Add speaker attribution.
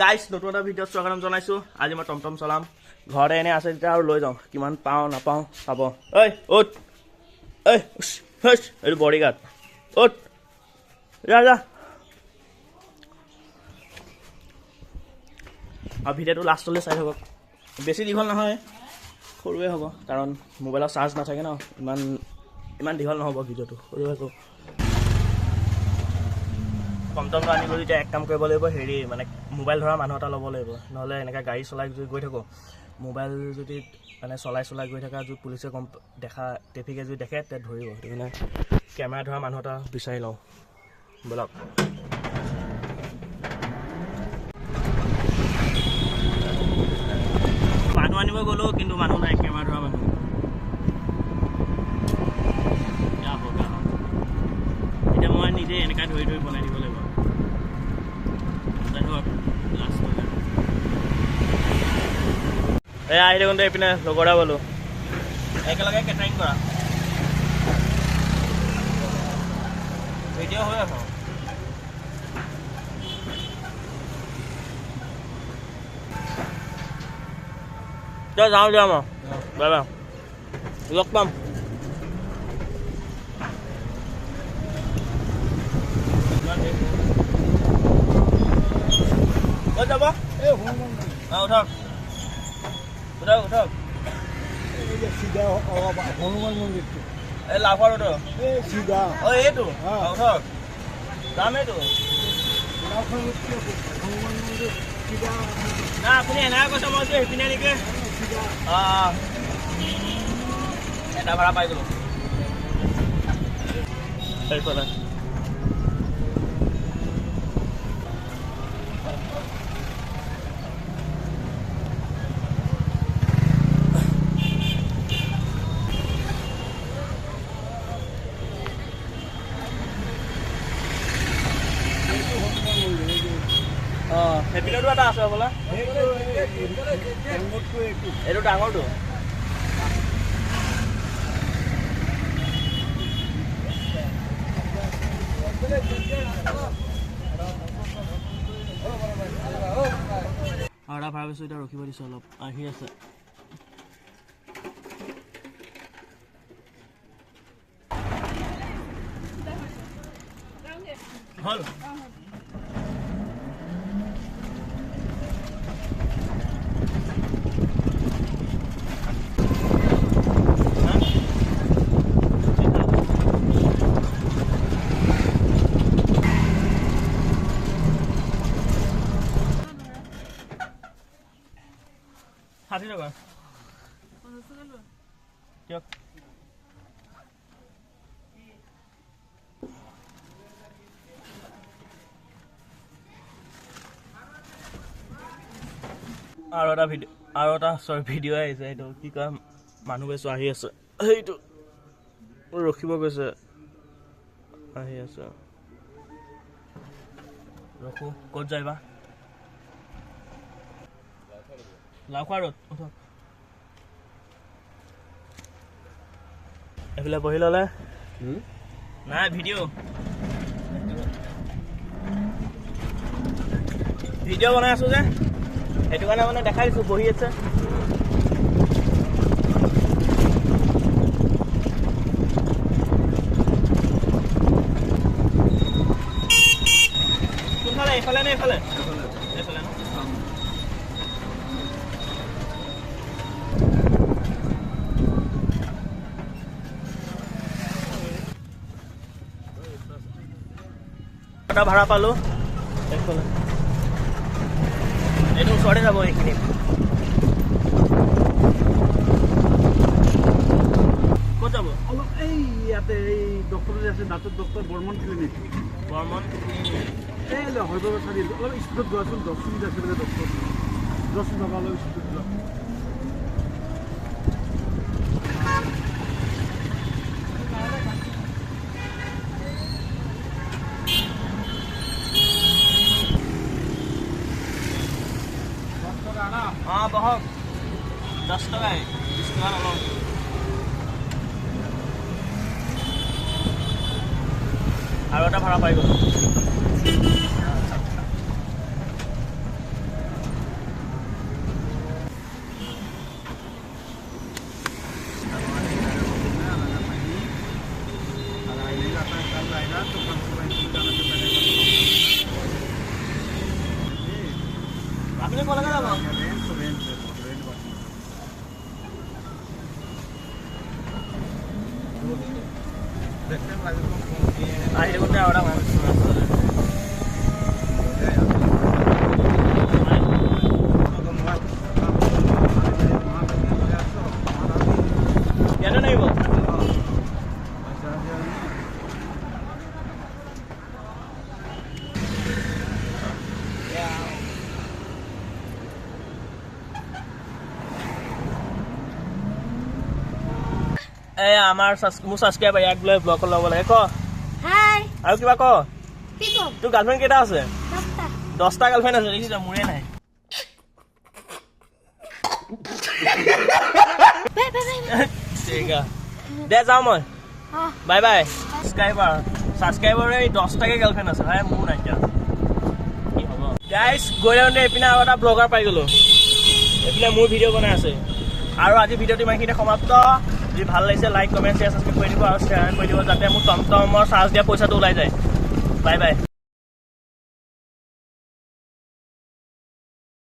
Speaker 1: গাইছ নতুন এটা ভিডিঅ'ত স্বাগতম জনাইছোঁ। আজি মই টমটম চলাম, ঘৰতে এনে আছে তেতিয়া আৰু লৈ যাওঁ, কিমান পাওঁ নাপাওঁ চাব। ঐ উঠ, এইটো বডিগাৰ্ড, উঠ যা যা। আৰু ভিডিঅ'টো লাষ্টলৈ চাই থাকক, বেছি দীঘল নহয়, সৰুৱে হ'ব, কাৰণ মোবাইলৰ চাৰ্জ নাথাকে ন, ইমান দীঘল নহ'ব ভিডিঅ'টো, সৰুৱে হ'ব। টমটমটো আনিব এতিয়া এক কাম কৰিব লাগিব, হেৰি মানে মোবাইল ধৰা মানুহ এটা ল'ব লাগিব, নহ'লে এনেকৈ গাড়ী চলাই যদি গৈ থাকোঁ, মোবাইল যদি মানে চলাই গৈ থকা যদি পুলিচে ট্ৰেফিকে যদি দেখে তেতিয়া ধৰিব, সেইটো কাৰণে কেমেৰা ধৰা মানুহ এটা বিচাৰি লওঁ ব'লক। মানুহ আনিব গ'লোঁ কিন্তু মানুহ নাই, কেমেৰা ধৰা মানুহ। এতিয়া মই নিজে এনেকৈ ধৰি বনাই দিব লাগিব। এই আহি থাকোঁতে এইপিনে লগৰা গ'লোঁ, একেলগে কেটাৰিং কৰা ভিডিঅ' হৈ আছোঁ। যাওঁ মই বাই বাই, লগ পাম। ক'ত যাব? উঠক
Speaker 2: হনুমান মন্দিৰটো
Speaker 1: এই লাভৰ ৰোডৰ
Speaker 2: চিধা
Speaker 1: এইটো উঠক যাম। এইটো
Speaker 2: হনুমান মন্দিৰ চিধা
Speaker 1: না আপুনি এনেকৈ কৈছে, মই সেইপিনে নেকি এটা ভাড়া পাই গ'লোঁ। সেইফালে সেইপিনেতো এটা আছে বোলা, এইটো ডাঙৰটো। আৰু এটা ভাড়া পাইছোঁ, এতিয়া ৰখিব দিছোঁ, অলপ আহি আছে। হ'ল ষাঠি টকা দিয়ক। আৰু এটা ভিডিঅ' আহিছে, এইটো কি কয়, মানুহ বেচো আহি আছে, সেইটো ৰখিব গৈছে, আহি আছে, ৰখো। ক'ত যায়বা? লাওখোৱা ৰোড, উঠক। এইফালে বহি ল'লে নাই ভিডিঅ' বনাই আছোঁ যে, সেইটো কাৰণে মানে দেখাই দিছোঁ, বহি আছে। কোনফালে, এইফালে নে এইফালে? এইফালে ন? এটা ভাড়া পালোঁ, এইফালে এইটো ওচৰতে যাব, এইখিনি ক'ত যাব?
Speaker 2: অলপ এই ইয়াতে এই ডক্টৰ যে আছে, দাঁতৰ ডক্টৰ বৰ্মন ক্লিনিক, এই হয়তো চাৰিআলি অলপ স্কুলত যোৱাচোন, 10 মিনিট আছে বোলে ডক্টৰ, 10 মিনিট অলপ স্কুলত যোৱা।
Speaker 1: বহক, 10 টকাই, 20 টকা নলওঁ। আৰু এটা ভাড়া পাই গ'ল। আপুনি ক'লৈকে যাব আহি থাকোঁতে আৰু এটা ইয়াতে নাহিব এই আমাৰ মোৰ ছাবস্ক্ৰাইবাৰ ইয়াক বোলে ব্লগত ল'ব লাগে ক
Speaker 3: হাই
Speaker 1: আৰু কিবা ক
Speaker 3: কি কম
Speaker 1: তোৰ গাৰ্লফ্ৰেণ্ড কেইটা আছে
Speaker 3: 10টা
Speaker 1: 10টা গাৰ্লফ্ৰেণ্ড আছে দেখিছ মোৰে নাই
Speaker 3: বে বে বে
Speaker 1: ঠিক আছে দে যাওঁ মই
Speaker 3: অ
Speaker 1: বাই বাই ছাবস্ক্ৰাইবাৰ এই 10টাকে গাৰ্লফ্ৰেণ্ড আছে ভাই মোৰ নাইকিয়া কি হ'ব গাইজ গৈ যাওঁতে এইপিনে আৰু এটা ব্লগাৰ পাই গ'লোঁ এইপিনে মোৰ ভিডিঅ' বনাই আছে আৰু আজি ভিডিঅ'টো ইমানখিনিতে সমাপ্ত যদি ভাল লাগিছে লাইক কমেণ্ট শ্বেয়াৰ ছাবস্ক্ৰাইব কৰি দিব আৰু শ্বেয়াৰ কৰি দিব যাতে মোৰ টমটমৰ চাৰ্জ দিয়া পইচাটো ওলাই যায় বাই বাই